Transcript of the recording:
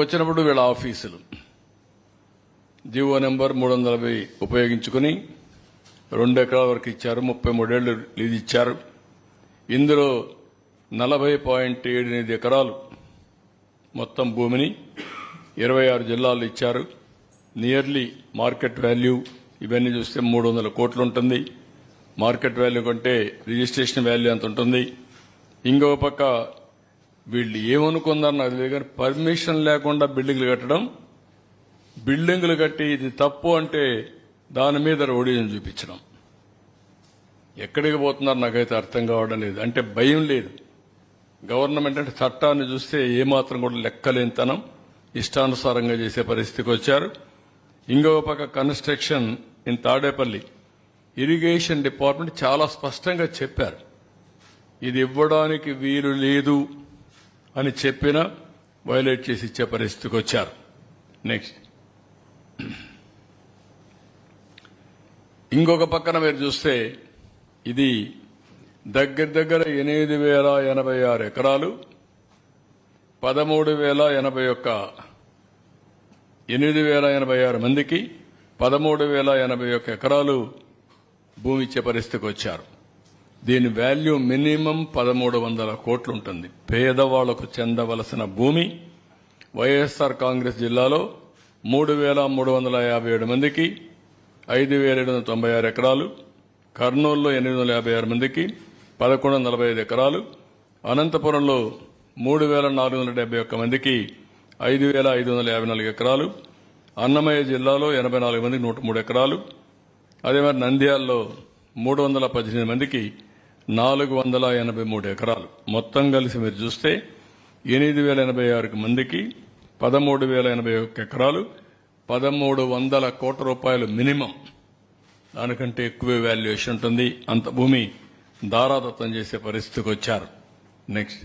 వచ్చినప్పుడు వీళ్ళ ఆఫీసులు జీవో నెంబర్ 340 ఉపయోగించుకుని 2 ఎకరాల వరకు ఇచ్చారు. 33 ఏళ్లు లీజ్ ఇచ్చారు. ఇందులో 40.78 ఎకరాలు మొత్తం భూమిని 26 జిల్లాల్లో ఇచ్చారు. నియర్లీ మార్కెట్ వాల్యూ ఇవన్నీ చూస్తే 300 కోట్లు ఉంటుంది. మార్కెట్ వాల్యూ కంటే రిజిస్ట్రేషన్ వాల్యూ ఎంత ఉంటుంది. ఇంకో పక్క వీళ్ళు ఏమనుకుందారు నాకు తెలియదు కానీ పర్మిషన్ లేకుండా బిల్డింగ్లు కట్టడం, బిల్డింగ్లు కట్టి ఇది తప్పు అంటే దాని మీద రోడీని చూపించడం. ఎక్కడికి పోతున్నారు నాకైతే అర్థం కావడం లేదు. అంటే భయం లేదు. గవర్నమెంట్ అంటే చట్టాన్ని చూస్తే ఏమాత్రం కూడా లెక్కలేనితనం, ఇష్టానుసారంగా చేసే పరిస్థితికి వచ్చారు. ఇంకో పక్క construction in Tadepalli irrigation department చాలా స్పష్టంగా చెప్పారు, ఇది ఇవ్వడానికి వీలు లేదు అని చెప్పినా వైలేట్ చేసి ఇచ్చే పరిస్థితికి వచ్చారు. నెక్స్ట్ ఇంకొక పక్కన మీరు చూస్తే ఇది దగ్గర 8,086 ఎకరాలు 8,086 మందికి 13,081 ఎకరాలు భూమి ఇచ్చే పరిస్థితికి వచ్చారు. దీని వాల్యూ మినిమం 1,300 కోట్లు ఉంటుంది. పేదవాళ్లకు చెందవలసిన భూమి వైఎస్ఆర్ కాంగ్రెస్ జిల్లాలో 3,357 మందికి 5,796 ఎకరాలు, కర్నూలులో 856 మందికి 1,145 ఎకరాలు, అనంతపురంలో 3,471 మందికి 5,554 ఎకరాలు, అన్నమయ్య జిల్లాలో 84 మందికి 103 ఎకరాలు, అదే మరి నంద్యాలలో 318 మందికి 483 ఎకరాలు. మొత్తం కలిసి మీరు చూస్తే 8,086 మందికి 13,081 ఎకరాలు, 1,300 కోట్ల రూపాయలు మినిమం. దానికంటే ఎక్కువ వాల్యుయేషన్ ఉంటుంది. అంత భూమి దారాదత్తం చేసే పరిస్థితికి వచ్చారు. నెక్స్ట్